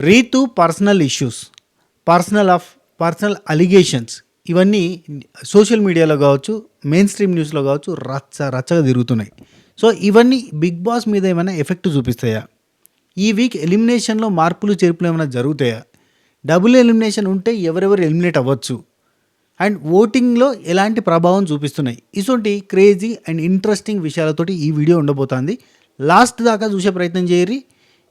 Ritu personal issues, personal allegations ఇవన్నీ social మీడియాలో కావచ్చు, మెయిన్ స్ట్రీమ్ న్యూస్లో కావచ్చు రచ్చగా తిరుగుతున్నాయి. సో ఇవన్నీ బిగ్ బాస్ మీద ఏమైనా ఎఫెక్ట్ చూపిస్తాయా? ఈ వీక్ ఎలిమినేషన్లో మార్పులు చేర్పులు ఏమైనా జరుగుతాయా? డబుల్ ఎలిమినేషన్ ఉంటే ఎవరెవరు ఎలిమినేట్ అవ్వచ్చు అండ్ ఓటింగ్లో ఎలాంటి ప్రభావం చూపిస్తున్నాయి? ఇటువంటి క్రేజీ అండ్ ఇంట్రెస్టింగ్ విషయాలతోటి ఈ వీడియో ఉండబోతోంది. లాస్ట్ దాకా చూసే ప్రయత్నం చేయరి.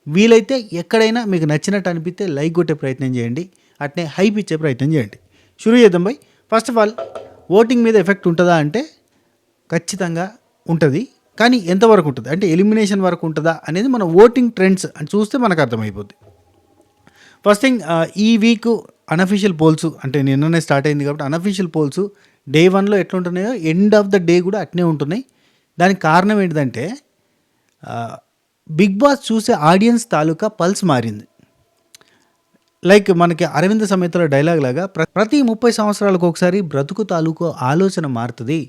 వీలైతే ఎక్కడైనా మీకు నచ్చినట్టు అనిపిస్తే లైక్ కొట్టే ప్రయత్నం చేయండి, అట్నే హైప్ ఇచ్చే ప్రయత్నం చేయండి. షురూ చేద్దాం by. First of all, voting మీద ఎఫెక్ట్ ఉంటుందా అంటే ఖచ్చితంగా ఉంటుంది. కానీ ఎంతవరకు ఉంటుంది అంటే ఎలిమినేషన్ వరకు ఉంటుందా అనేది మన ఓటింగ్ ట్రెండ్స్ అని చూస్తే మనకు అర్థమైపోద్ది. ఫస్ట్ థింగ్, ఈ వీక్ అన్అఫీషియల్ పోల్స్ అంటే నిన్ననే స్టార్ట్ అయింది కాబట్టి అన్అఫీషియల్ పోల్స్ డే 1లో ఎట్లుంటున్నాయో ఎండ్ ఆఫ్ ద డే కూడా అట్నే ఉంటున్నాయి. దానికి కారణం ఏంటిదంటే బిగ్ బాస్ చూసే ఆడియన్స్ తాలూకా పల్స్ మారింది. లైక్ మనకి అరవింద సమేతలో డైలాగ్ లాగా ప్రతి 30 సంవత్సరాలకు ఒకసారి బ్రతుకు తాలూకు ఆలోచన మారుతుంది.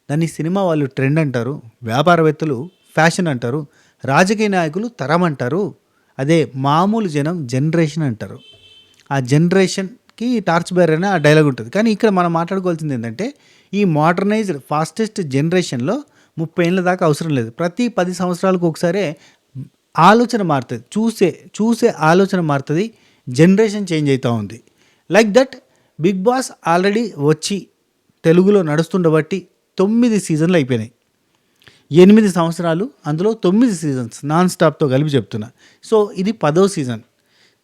దాన్ని సినిమా వాళ్ళు ట్రెండ్ అంటారు, వ్యాపారవేత్తలు ఫ్యాషన్ అంటారు, రాజకీయ నాయకులు తరం అంటారు, అదే మామూలు జనం జనరేషన్ అంటారు. ఆ జనరేషన్కి టార్చ్ బేర్ అనే ఆ డైలాగ్ ఉంటుంది. కానీ ఇక్కడ మనం మాట్లాడుకోవాల్సింది ఏంటంటే ఈ మోడర్నైజ్డ్ ఫాస్టెస్ట్ జనరేషన్లో 30 ఏళ్ళ దాకా అవసరం లేదు. ప్రతి 10 సంవత్సరాలకు ఒకసారే ఆలోచన మారుతుంది, చూసే ఆలోచన మారుతుంది, జనరేషన్ చేంజ్ అవుతూ ఉంది. Like that Bigg Boss already వచ్చి తెలుగులో నడుస్తుండబట్టి 9 సీజన్లు అయిపోయినాయి. 8 సంవత్సరాలు, అందులో 9 సీజన్స్ నాన్ స్టాప్తో కలిపి చెప్తున్నా. సో ఇది 10వ సీజన్.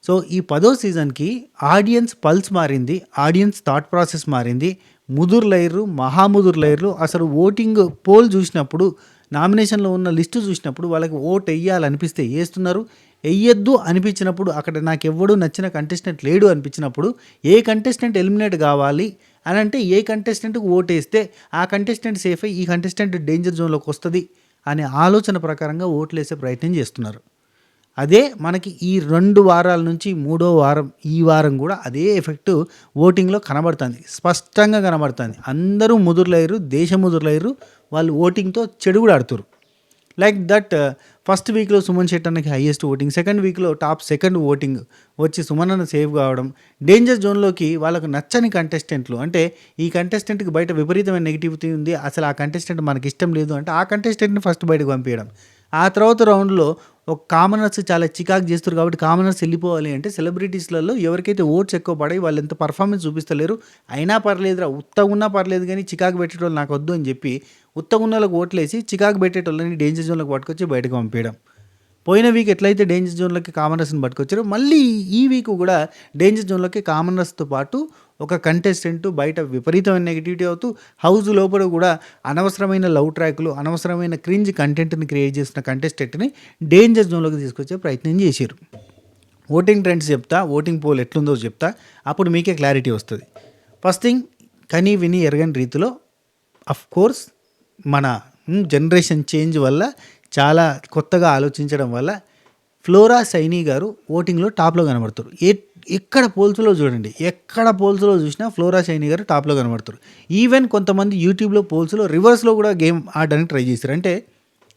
సో ఈ 10వ సీజన్కి ఆడియన్స్ పల్స్ మారింది, ఆడియన్స్ థాట్ ప్రాసెస్ మారింది. ముదురులైర్రు, మహాముదురులైర్రు అసలు ఓటింగ్ పోల్ చూసినప్పుడు, నామినేషన్లో ఉన్న లిస్టు చూసినప్పుడు వాళ్ళకి ఓట్ వేయాలనిపిస్తే వేస్తున్నారు, వెయ్యొద్దు అనిపించినప్పుడు అక్కడ నాకు ఎవడు నచ్చిన కంటెస్టెంట్ లేడు అనిపించినప్పుడు ఏ కంటెస్టెంట్ ఎలిమినేట్ కావాలి అని అంటే ఏ కంటెస్టెంట్కి ఓటు వేస్తే ఆ కంటెస్టెంట్ సేఫ్ అయ్యి ఈ కంటెస్టెంట్ డేంజర్ జోన్లోకి వస్తుంది అనే ఆలోచన ప్రకారంగా ఓట్లు వేసే ప్రయత్నం చేస్తున్నారు. అదే మనకి ఈ 2 వారాల నుంచి 3వ వారం ఈ వారం కూడా అదే ఎఫెక్ట్ ఓటింగ్లో కనబడుతుంది, స్పష్టంగా కనబడుతుంది. అందరూ ముదురులయ్యారు, దేశ ముదురులయ్యారు, వాళ్ళు ఓటింగ్తో చెడు కూడా ఆడుతారు. లైక్ దట్ ఫస్ట్ వీక్లో సుమన్ శెట్టి అన్నకి హైయెస్ట్ ఓటింగ్, సెకండ్ వీక్లో టాప్ సెకండ్ ఓటింగ్ వచ్చి సుమన్ అన్న సేవ్ కావడం, డేంజర్ జోన్లోకి వాళ్ళకు నచ్చని కంటెస్టెంట్లు అంటే ఈ కంటెస్టెంట్కి బయట విపరీతమైన నెగిటివిటీ ఉంది, అసలు ఆ కంటెస్టెంట్ మనకి ఇష్టం లేదు అంటే ఆ కంటెస్టెంట్ని ఫస్ట్ బయటకు పంపించడం. ఆ తర్వాత రౌండ్లో ఒక కామనర్స్ చాలా చికాకు చేస్తారు కాబట్టి కామనర్స్ వెళ్ళిపోవాలి అంటే సెలబ్రిటీస్లలో ఎవరికైతే ఓట్స్ ఎక్కువ పడాయి వాళ్ళు ఎంత పర్ఫార్మెన్స్ చూపిస్తలేరు, అయినా పర్లేదురా ఉత్తగా ఉన్నా పర్లేదు కానీ చికాకు పెట్టేటోళ్ళు నాకు వద్దు అని చెప్పి ఉత్తగా ఉన్న వాళ్ళకి ఓట్లేసి చికాకు పెట్టేటోళ్ళని డేంజర్ జోన్లోకి పట్టుకొచ్చి బయటకు పంపించడం. పోయిన వీక్ ఎట్లయితే డేంజర్ జోన్లోకి కామనర్స్ని పట్టుకొచ్చారో మళ్ళీ ఈ వీక్ కూడా డేంజర్ జోన్లోకి కామనర్స్తో పాటు ఒక కంటెస్టెంట్ బయట విపరీతమైన నెగిటివిటీ అవుతూ హౌస్ లోపల కూడా అనవసరమైన లవ్ ట్రాక్లు, అనవసరమైన క్రింజ్ కంటెంట్ని క్రియేట్ చేసిన కంటెస్టెంట్ని డేంజర్ జోన్లోకి తీసుకొచ్చే ప్రయత్నం చేశారు. ఓటింగ్ ట్రెండ్స్ చెప్తా, ఓటింగ్ పోల్ ఎట్లుందో చెప్తా, అప్పుడు మీకే క్లారిటీ వస్తుంది. ఫస్ట్ థింగ్, కనీ విని ఎరగని రీతిలో కోర్స్ మన జనరేషన్ చేంజ్ వల్ల చాలా కొత్తగా ఆలోచించడం వల్ల ఫ్లోరా సైనీ గారు ఓటింగ్లో టాప్లో కనబడతారు. ఎక్కడ పోల్స్లో చూడండి, ఎక్కడ పోల్స్లో చూసినా ఫ్లోరా సైనీ గారు టాప్లో కనబడతారు. ఈవెన్ కొంతమంది యూట్యూబ్లో పోల్స్లో రివర్స్లో కూడా గేమ్ ఆడడానికి ట్రై చేశారు. అంటే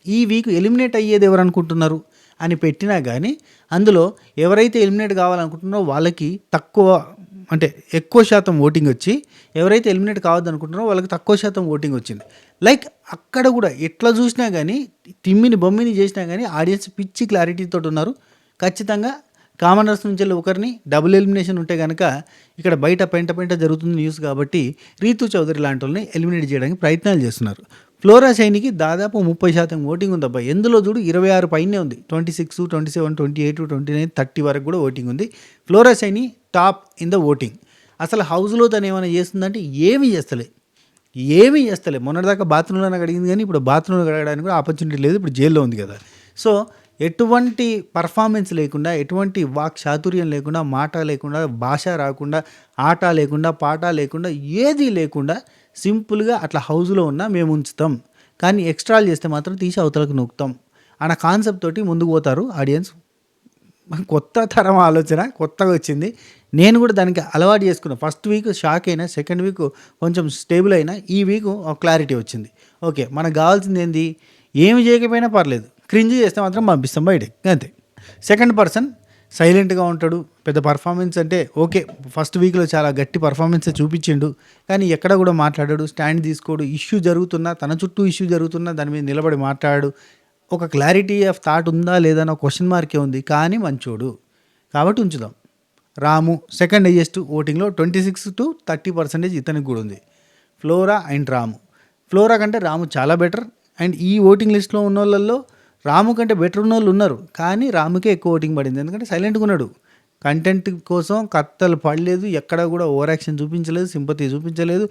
ఈ వీక్ ఎలిమినేట్ అయ్యేది ఎవరు అనుకుంటున్నారు అని పెట్టినా కానీ అందులో ఎవరైతే ఎలిమినేట్ కావాలనుకుంటున్నారో వాళ్ళకి ఎక్కువ శాతం ఓటింగ్ వచ్చి, ఎవరైతే ఎలిమినేట్ కావద్దు అనుకుంటున్నారో వాళ్ళకి తక్కువ శాతం ఓటింగ్ వచ్చింది. లైక్ అక్కడ కూడా ఎట్లా చూసినా కానీ తిమ్మిని బొమ్మిని చేసినా కానీ ఆడియన్స్ పిచ్చి క్లారిటీతో ఉన్నారు. ఖచ్చితంగా కామనర్స్ నుంచి ఒకరిని డబుల్ ఎలిమినేషన్ ఉంటే కనుక ఇక్కడ బయట పెంట జరుగుతుంది న్యూస్ కాబట్టి రీతు చౌదరి లాంటి వాళ్ళని ఎలిమినేట్ చేయడానికి ప్రయత్నాలు చేస్తున్నారు. ఫ్లోరా షైనీకి దాదాపు 30% ఓటింగ్ ఉంది అబ్బా. ఎందులో చూడు 26 పైనే ఉంది, 26, 27, 28, 29, 30 వరకు కూడా ఓటింగ్ ఉంది. Flora shiny top in the voting. అసలు హౌస్లో తను ఏమైనా చేస్తుందంటే ఏమీ చేస్తలే. మొన్నటిదాకా బాత్రూంలో అడిగింది కానీ ఇప్పుడు బాత్రూంలో అడగడానికి కూడా ఆపర్చునిటీ లేదు, ఇప్పుడు జైల్లో ఉంది కదా. సో ఎటువంటి పర్ఫార్మెన్స్ లేకుండా, ఎటువంటి వాక్ చాతుర్యం లేకుండా, మాట లేకుండా, భాష రాకుండా, ఆట లేకుండా, పాట లేకుండా, ఏది లేకుండా సింపుల్గా అట్లా హౌస్లో ఉన్నా మేము ఉంచుతాం, కానీ ఎక్స్ట్రాలు చేస్తే మాత్రం తీసి అవతలకు నొక్కుతాం అన్న కాన్సెప్ట్ తోటి ముందుకు పోతారు ఆడియన్స్. కొత్త తరం ఆలోచన కొత్తగా వచ్చింది. నేను కూడా దానికి అలవాటు చేసుకున్నా. ఫస్ట్ వీక్ షాక్ అయినా, సెకండ్ వీక్ కొంచెం స్టేబుల్ అయినా, ఈ వీక్ ఒక క్లారిటీ వచ్చింది. ఓకే, మనకు కావాల్సింది ఏంది, ఏమి చేయకపోయినా పర్లేదు, క్రింజ్ చేస్తే మాత్రం పంపిస్తాం బయటకి, అంతే. సెకండ్ పర్సన్ సైలెంట్‌గా ఉంటాడు. పెద్ద పర్ఫార్మెన్స్ అంటే ఓకే. ఫస్ట్ వీక్‌లో చాలా గట్టి పర్ఫార్మెన్సే చూపిచ్చిండు. కానీ ఎక్కడ గూడా మాట్లాడడు. స్టాండ్ తీసుకోడు. ఇష్యూ జరుగుతున్నా, తన చుట్టూ ఇష్యూ జరుగుతున్నా దాని మీద నిలబడి మాట్లాడడు. ఒక క్లారిటీ ఆఫ్ థాట్ ఉందా లేదా అన్న క్వెషన్ మార్కే ఉంది. కానీ మంచోడు. కాబట్టి ఉంచుదాం. రాము సెకండ్ హైయెస్ట్ ఓటింగ్‌లో 26-30% ఇతనికి గూడా ఉంది. Flora and Ramu. ఫ్లోరా కంటే రాము చాలా బెటర్. అండ్ ఈ ఓటింగ్ లిస్ట్‌లో ఉన్నోళ్ళల్లో రాము కంటే బెటర్ ఉన్నోళ్ళు ఉన్నారు. కానీ రాముకే ఎక్కువ ఓటింగ్ పడింది. ఎందుకంటే సైలెంట్‌గా ఉన్నాడు. కంటెంట్ కోసం కత్తలు పడలేదు. ఎక్కడ కూడా ఓవర్ యాక్షన్ చూపించలేదు. సింపతి చూపించలేదు.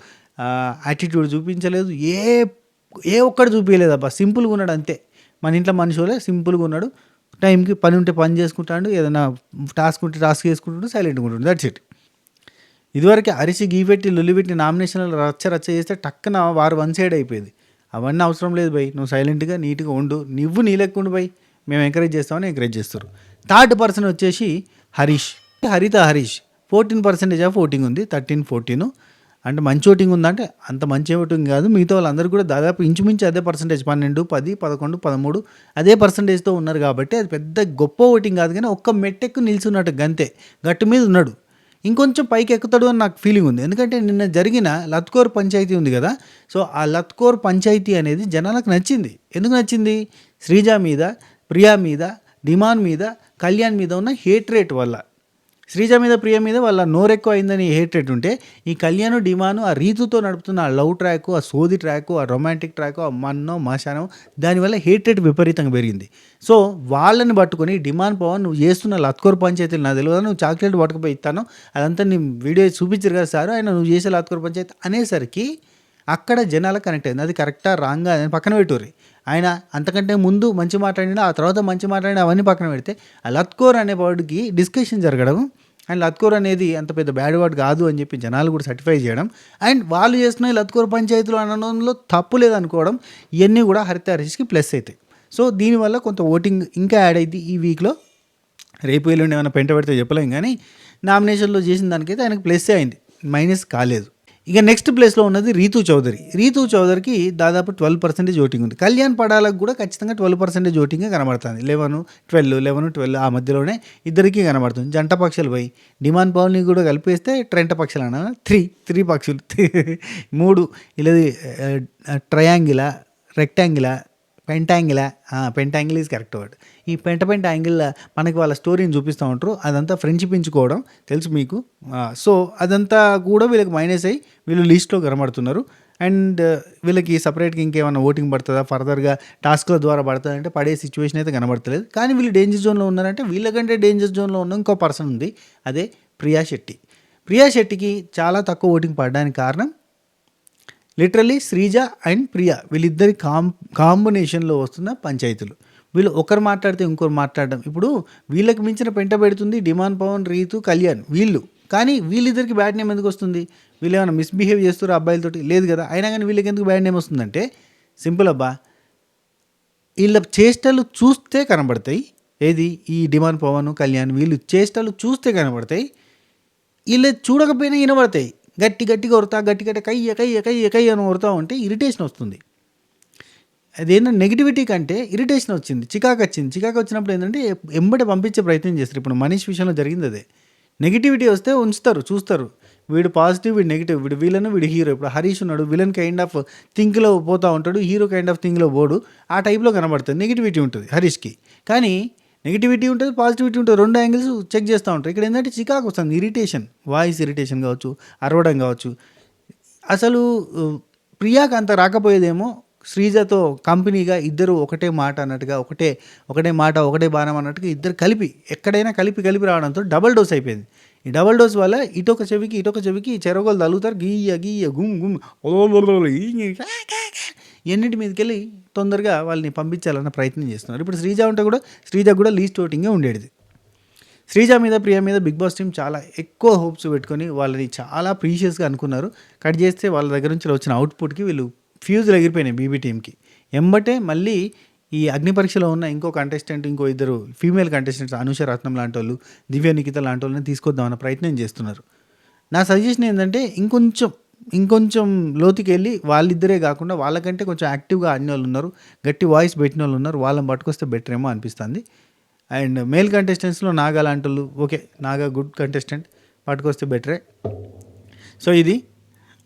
యాటిట్యూడ్ చూపించలేదు. ఏ ఒక్కడు చూపించలేదు అబ్బా. సింపుల్గా ఉన్నాడు అంతే. మన ఇంట్లో మనిషిలే సింపుల్గా ఉన్నాడు. టైంకి పని ఉంటే పని చేసుకుంటాడు. ఏదైనా టాస్క్ ఉంటే టాస్క్ చేసుకుంటాడు. సైలెంట్గా ఉంటాడు. That's it. ఇదివరకు అరిసి గీపెట్టి లొల్లిపెట్టి నామినేషన్లు రచ్చ చేస్తే టక్కన వారు వన్ సైడ్ అయిపోయేది. అవన్నీ అవసరం లేదు భయ్. నువ్వు సైలెంట్గా నీట్గా ఉండు. నువ్వు నీ లెక్క ఉండు భయ్. మేము ఎంకరేజ్ చేస్తామని ఎంకరేజ్ చేస్తారు. థర్డ్ పర్సన్ వచ్చేసి హరీష్. హరీష్ 14% ఆఫ్ ఓటింగ్ ఉంది. 13-14 అంటే మంచి ఓటింగ్ ఉందంటే అంత మంచి ఓటింగ్ కాదు. మిగతా వాళ్ళందరూ కూడా దాదాపు ఇంచుమించు అదే పర్సంటేజ్ 12, 10, 11, 13 అదే పర్సంటేజ్తో ఉన్నారు. కాబట్టి అది పెద్ద గొప్ప ఓటింగ్ కాదు. కానీ ఒక్క మెట్టెక్కు నిల్చున్నట్టు గంతే. గట్టు మీద ఉన్నాడు. ఇంకొంచెం పైకి ఎక్కుతాడు అని నాకు ఫీలింగ్ ఉంది. ఎందుకంటే నిన్న జరిగిన లత్కోర్ పంచాయతీ ఉంది కదా. సో ఆ లత్కోర్ పంచాయతీ అనేది జనాలకు నచ్చింది. ఎందుకు నచ్చింది? శ్రీజ మీద, ప్రియా మీద, డిమాన్ మీద, కళ్యాణ్ మీద ఉన్న హేట్ రేట్ వల్ల. శ్రీజ మీద, ప్రియ మీద వాళ్ళ నోరెక్కువ అయిందని హేట్ రేట్ ఉంటే, ఈ కళ్యాణ్, డిమాను ఆ రీతుతో నడుపుతున్న ఆ లవ్ ట్రాక్, ఆ సోది ట్రాక్, ఆ రొమాంటిక్ ట్రాక్, ఆ మన్నో మాశానం, దానివల్ల హేట్ రేట్ విపరీతంగా పెరిగింది. సో వాళ్ళని పట్టుకొని డిమాండ్ పవన్ నువ్వు చేస్తున్న లత్కోర్ పంచాయతీలు నాకు తెలియదు, నువ్వు చాక్లెట్ పట్టుకుపోయి ఇస్తాను, అదంతా నీ వీడియో చూపించారు కదా సార్, ఆయన నువ్వు చేసే లత్కోర్ పంచాయతీ అనేసరికి అక్కడ జనాలకు కనెక్ట్ అయింది. అది కరెక్టా రాంగా అని పక్కన పెట్టుర్రి. ఆయన అంతకంటే ముందు మంచి మాట్లాడినా, ఆ తర్వాత మంచి మాట్లాడినా అవన్నీ పక్కన పెడితే ఆ లత్కోర్ అనే వర్డ్కి డిస్కషన్ జరగడం అండ్ లత్కోర్ అనేది అంత పెద్ద బ్యాడ్ వర్డ్ కాదు అని చెప్పి జనాలు కూడా సర్టిఫై చేయడం అండ్ వాళ్ళు చేస్తున్న లత్కోర్ పంచాయతీలు అనడంలో తప్పు లేదనుకోవడం, ఇవన్నీ కూడా హరిష్కి ప్లస్ అవుతాయి. సో దీనివల్ల కొంత ఓటింగ్ ఇంకా యాడ్ అయింది ఈ వీక్లో. రేపు ఎల్లుండి ఏమైనా పెంట పెడితే చెప్పలేం, కానీ నామినేషన్లో చేసిన దానికైతే ఆయనకు ప్లస్సే అయింది, మైనస్ కాలేదు. ఇక నెక్స్ట్ ప్లేస్లో ఉన్నది రీతూ చౌదరికి దాదాపు 12% ఓటింగ్ ఉంది. కళ్యాణ్ పడాలకు కూడా ఖచ్చితంగా 12% ఓటింగే కనబడుతుంది. 11-12 ఆ మధ్యలోనే ఇద్దరికీ కనబడుతుంది. జంట పక్షులు పోయి డిమాండ్ పవన్ని కూడా కలిపేస్తే ట్రెంట పక్షులు అన్న త్రీ పక్షులు 3 ఇలాది ట్రయాంగిలా, రెక్టాంగిలా, పెంటాంగిల్ ఈజ్ కరెక్ట్ వర్డ్. ఈ పెంట యాంగిల్ మనకి వాళ్ళ స్టోరీని చూపిస్తూ ఉంటారు. అదంతా ఫ్రెండ్షిప్ పెంచుకోవడం తెలుసు మీకు. సో అదంతా కూడా వీళ్ళకి మైనస్ అయ్యి వీళ్ళు లిస్ట్లో కనబడుతున్నారు. అండ్ వీళ్ళకి సపరేట్గా ఇంకేమైనా ఓటింగ్ పడుతుందా, ఫర్దర్గా టాస్క్ల ద్వారా పడుతుందా అంటే పడే సిచ్యువేషన్ అయితే కనబడతలేదు. కానీ వీళ్ళు డేంజర్ జోన్లో ఉన్నారంటే వీళ్ళకంటే డేంజర్ జోన్లో ఉన్న ఇంకో పర్సన్ ఉంది, అదే ప్రియా శెట్టికి చాలా తక్కువ ఓటింగ్ పడడానికి కారణం లిటరల్లీ శ్రీజ అండ్ ప్రియా వీళ్ళిద్దరి కాంబినేషన్లో వస్తున్న పంచాయతీలు. వీళ్ళు ఒకరు మాట్లాడితే ఇంకొకరు మాట్లాడడం. ఇప్పుడు వీళ్ళకి మించిన పెంట పెడుతుంది డిమాండ్ పవన్, రీతు, కళ్యాణ్ వీళ్ళు. కానీ వీళ్ళిద్దరికి బ్యాడ్ నేమ్ ఎందుకు వస్తుంది? వీళ్ళు ఏమైనా మిస్బిహేవ్ చేస్తారు అబ్బాయిలతోటి? లేదు కదా. అయినా కానీ వీళ్ళకి ఎందుకు బ్యాడ్ నేమ్ వస్తుందంటే సింపుల్ అబ్బా, వీళ్ళ చేష్టలు చూస్తే కనబడతాయి. ఏది ఈ డిమాండ్ పవన్, కళ్యాణ్ వీళ్ళు చేష్టలు చూస్తే కనబడతాయి. వీళ్ళు చూడకపోయినా వినబడతాయి. గట్టిగా కొడతా, గట్టి కయ్య అని కొడతా ఉంటే ఇరిటేషన్ వస్తుంది. అదేంటంటే నెగిటివిటీ కంటే ఇరిటేషన్ వచ్చింది, చికాకు వచ్చినప్పుడు ఏంటంటే ఎంబడి పంపించే ప్రయత్నం చేస్తారు. ఇప్పుడు మనీష్ విషయంలో జరిగింది అదే. నెగిటివిటీ వస్తే ఉంచుతారు, చూస్తారు. వీడు పాజిటివ్, వీడు నెగిటివ్, వీడు విలన్, వీడు హీరో. ఇప్పుడు హరీష్ ఉన్నాడు, విలన్ కైండ్ ఆఫ్ థింక్లో పోతూ ఉంటాడు, హీరో కైండ్ ఆఫ్ థింక్లో పోడు. ఆ టైప్లో కనబడుతుంది. నెగిటివిటీ ఉంటుంది హరీష్కి, కానీ నెగిటివిటీ ఉంటుంది, పాజిటివిటీ ఉంటుంది. 2 యాంగిల్స్ చెక్ చేస్తూ ఉంటారు. ఇక్కడ ఏంటంటే చికాకు వస్తుంది, ఇరిటేషన్, వాయిస్ ఇరిటేషన్ కావచ్చు, అరవడం కావచ్చు. అసలు ప్రియాకి అంత రాకపోయేదేమో, శ్రీజతో కంపెనీగా ఇద్దరు ఒకటే మాట అన్నట్టుగా, ఒకటే మాట ఒకటే బాణం అన్నట్టుగా ఇద్దరు ఎక్కడైనా కలిపి రావడంతో డబల్ డోస్ అయిపోయింది. ఈ డబల్ డోస్ వల్ల ఇటొక చెవికి చెరగోలు తగులుతారు. గీయ గుమ్ ఎన్నింటి మీదకి వెళ్ళి తొందరగా వాళ్ళని పంపించాలన్న ప్రయత్నం చేస్తున్నారు. ఇప్పుడు శ్రీజ ఉంటే కూడా శ్రీజకు కూడా లీస్ట్ ఓటింగే ఉండేది. శ్రీజ మీద, ప్రియా మీద బిగ్ బాస్ టీం చాలా ఎక్కువ హోప్స్ పెట్టుకొని వాళ్ళని చాలా ప్రీషియస్గా అనుకున్నారు. కట్ చేస్తే వాళ్ళ దగ్గర నుంచి వచ్చిన అవుట్పుట్కి వీళ్ళు ఫ్యూజులు ఎగిరిపోయినాయి బీబీ టీంకి. ఎంబటే మళ్ళీ ఈ అగ్ని పరీక్షలో ఉన్న ఇంకో ఇద్దరు ఫీమేల్ కంటెస్టెంట్స్, అనుష రత్నం లాంటి వాళ్ళు, దివ్య నిఖిత లాంటి వాళ్ళని తీసుకొద్దామన్న ప్రయత్నం చేస్తున్నారు. నా సజెషన్ ఏంటంటే ఇంకొంచెం లోతుకి వెళ్ళి వాళ్ళిద్దరే కాకుండా వాళ్ళకంటే కొంచెం యాక్టివ్గా ఆడిన వాళ్ళు ఉన్నారు, గట్టి వాయిస్ పెట్టిన వాళ్ళు ఉన్నారు, వాళ్ళని పట్టుకొస్తే బెటర్ ఏమో అనిపిస్తుంది. అండ్ మేల్ కంటెస్టెంట్స్లో నాగా లాంటోళ్ళు ఓకే, నాగా గుడ్ కంటెస్టెంట్, పట్టుకొస్తే బెటరే. సో ఇది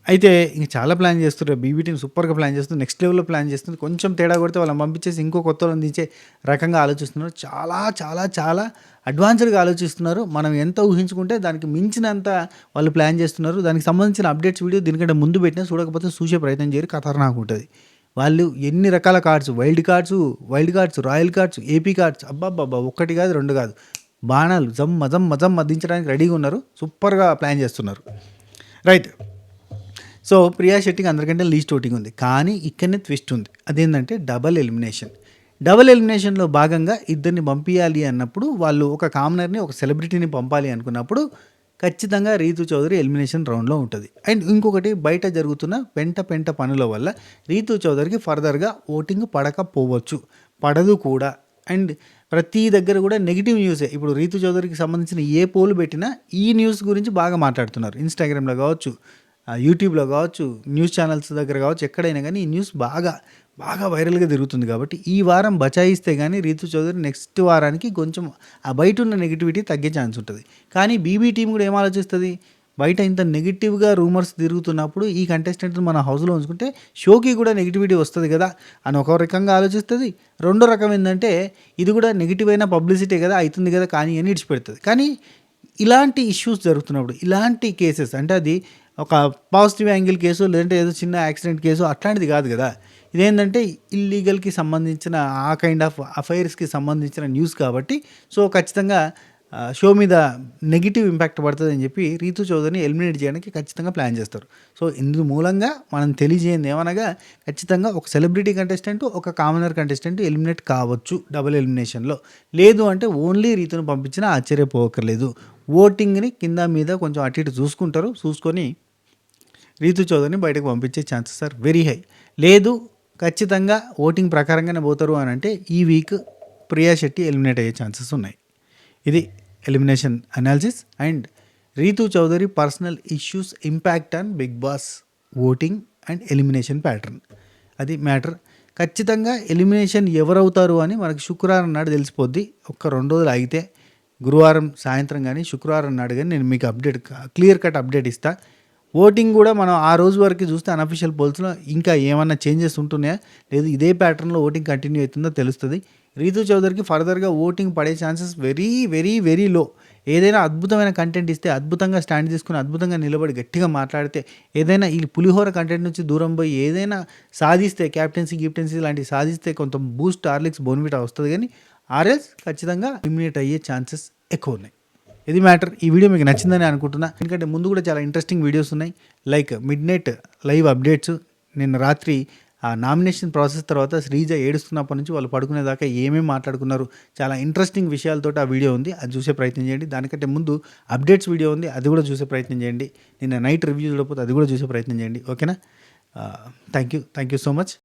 అయితే ఇంక చాలా ప్లాన్ చేస్తున్నారు. బీబీ టీమ్ సూపర్గా ప్లాన్ చేస్తుంది, నెక్స్ట్ లెవెల్లో ప్లాన్ చేస్తుంది. కొంచెం తేడా కొడితే వాళ్ళని పంపించేసి ఇంకో కొత్త వాళ్ళని దించే రకంగా ఆలోచిస్తున్నారు. చాలా చాలా చాలా అడ్వాన్స్డ్గా ఆలోచిస్తున్నారు. మనం ఎంత ఊహించుకుంటే దానికి మించినంత వాళ్ళు ప్లాన్ చేస్తున్నారు. దానికి సంబంధించిన అప్డేట్స్ వీడియో దీనికంటే ముందు పెట్టినా చూడకపోతే చూసే ప్రయత్నం చేయరు, ఖతర్నాక్ ఉంటుంది. వాళ్ళు ఎన్ని రకాల cards, wild cards, royal cards, AP cards, అబ్బాబ్బా, ఒక్కటి కాదు రెండు కాదు, బాణాలు జమ్మ దించడానికి రెడీగా ఉన్నారు. సూపర్గా ప్లాన్ చేస్తున్నారు. రైట్. సో ప్రియా శెట్టికి అందరికంటే లీస్ట్ ఓటింగ్ ఉంది, కానీ ఇక్కడనే ట్విస్ట్ ఉంది. అదేంటంటే డబల్ ఎలిమినేషన్లో భాగంగా ఇద్దరిని పంపించాలి అన్నప్పుడు, వాళ్ళు ఒక కామనర్ని ఒక సెలబ్రిటీని పంపాలి అనుకున్నప్పుడు ఖచ్చితంగా రీతు చౌదరి ఎలిమినేషన్ రౌండ్లో ఉంటుంది. అండ్ ఇంకొకటి, బయట జరుగుతున్న పెంట పనుల వల్ల రీతు చౌదరికి ఫర్దర్గా ఓటింగ్ పడకపోవచ్చు, పడదు కూడా. అండ్ ప్రతి దగ్గర కూడా నెగిటివ్ న్యూసే. ఇప్పుడు రీతు చౌదరికి సంబంధించిన ఏ పోలు పెట్టినా ఈ న్యూస్ గురించి బాగా మాట్లాడుతున్నారు. ఇన్స్టాగ్రామ్లో కావచ్చు, యూట్యూబ్లో కావచ్చు, న్యూస్ ఛానల్స్ దగ్గర కావచ్చు, ఎక్కడైనా కానీ ఈ న్యూస్ బాగా వైరల్గా తిరుగుతుంది. కాబట్టి ఈ వారం బచాయిస్తే కానీ రీతు చౌదరి నెక్స్ట్ వారానికి కొంచెం ఆ బయట ఉన్న నెగిటివిటీ తగ్గే ఛాన్స్ ఉంటుంది. కానీ బీబీ టీం కూడా ఏం ఆలోచిస్తుంది, బయట ఇంత నెగిటివ్గా రూమర్స్ తిరుగుతున్నప్పుడు ఈ కంటెస్టెంట్ని మన హౌస్లో ఉంచుకుంటే షోకి కూడా నెగిటివిటీ వస్తుంది కదా అని ఒక రకంగా ఆలోచిస్తుంది. రెండో రకం ఏంటంటే, ఇది కూడా నెగిటివ్ అయిన పబ్లిసిటీ కదా, అవుతుంది కదా కానీ అని ఇడిచిపెడుతుంది. కానీ ఇలాంటి ఇష్యూస్ జరుగుతున్నప్పుడు, ఇలాంటి కేసెస్ అంటే అది ఒక పాజిటివ్ యాంగిల్ కేసు, లేదంటే ఏదో చిన్న యాక్సిడెంట్ కేసు అట్లాంటిది కాదు కదా. ఇదేంటంటే ఇల్లీగల్కి సంబంధించిన ఆ కైండ్ ఆఫ్ అఫైర్స్కి సంబంధించిన న్యూస్ కాబట్టి, సో ఖచ్చితంగా షో మీద నెగిటివ్ ఇంపాక్ట్ పడుతుంది అని చెప్పి రీతు చౌదరిని ఎలిమినేట్ చేయడానికి ఖచ్చితంగా ప్లాన్ చేస్తారు. సో ఇందు మూలంగా మనం తెలియజేయండి ఏమనగా, ఖచ్చితంగా ఒక సెలబ్రిటీ కంటెస్టెంట్, ఒక కామనర్ కంటెస్టెంట్ ఎలిమినేట్ కావచ్చు డబుల్ ఎలిమినేషన్లో. లేదు అంటే ఓన్లీ రీతును పంపించినా ఆశ్చర్యపోకర్లేదు. ఓటింగ్ని కింద మీద కొంచెం అటు ఇటు చూసుకుంటారు, చూసుకొని రీతు చౌదరిని బయటకు పంపించే ఛాన్సెస్ ఆర్ వెరీ హై. లేదు ఖచ్చితంగా ఓటింగ్ ప్రకారంగానే పోతారు అని అంటే ఈ వీక్ ప్రియా శెట్టి ఎలిమినేట్ అయ్యే ఛాన్సెస్ ఉన్నాయి. ఇది elimination analysis and Ritu Chowdary personal issues impact on Bigg Boss voting and elimination pattern. అది మ్యాటర్. ఖచ్చితంగా ఎలిమినేషన్ ఎవరవుతారు అని మనకి శుక్రవారం నాడు తెలిసిపోద్ది. ఒక్క 2 రోజులు ఆగితే గురువారం సాయంత్రం కానీ శుక్రవారం నాడు కానీ నేను మీకు క్లియర్ కట్ అప్డేట్ ఇస్తాను. ఓటింగ్ కూడా మనం ఆ రోజు వరకు చూస్తే అన్అఫిషియల్ పోల్స్లో ఇంకా ఏమన్నా చేంజెస్ ఉంటున్నాయా, లేదు ఇదే ప్యాటర్న్లో ఓటింగ్ కంటిన్యూ అవుతుందో తెలుస్తుంది. రీతు చౌదరికి ఫర్దర్గా ఓటింగ్ పడే chances very very very low. ఏదైనా అద్భుతమైన కంటెంట్ ఇస్తే, అద్భుతంగా స్టాండ్ తీసుకుని, అద్భుతంగా నిలబడి గట్టిగా మాట్లాడితే, ఏదైనా ఈ పులిహోర కంటెంట్ నుంచి దూరం పోయి ఏదైనా సాధిస్తే, గిఫ్టెన్సీ లాంటివి సాధిస్తే కొంత బూస్ట్ హార్లిక్స్ బోన్విటా వస్తుంది. కానీ ఆర్ఎల్స్ ఖచ్చితంగా ఎలిమినేట్ అయ్యే ఛాన్సెస్ ఎక్కువ ఉన్నాయి. ఇది మ్యాటర్. ఈ వీడియో మీకు నచ్చిందని అనుకుంటున్నా, ఎందుకంటే ముందు కూడా చాలా ఇంట్రెస్టింగ్ వీడియోస్ ఉన్నాయి. Like midnight live updates. నిన్న రాత్రి ఆ నామినేషన్ ప్రాసెస్ తర్వాత శ్రీజ ఏడుస్తున్నప్పటి నుంచి వాళ్ళు పడుకునేదాకా ఏమేమి మాట్లాడుకున్నారు, చాలా ఇంట్రెస్టింగ్ విషయాలతో ఆ వీడియో ఉంది, అది చూసే ప్రయత్నం చేయండి. దానికంటే ముందు అప్డేట్స్ వీడియో ఉంది, అది కూడా చూసే ప్రయత్నం చేయండి. నిన్న నైట్ రివ్యూ చూడకపోతే అది కూడా చూసే ప్రయత్నం చేయండి. ఓకేనా? Thank you so much.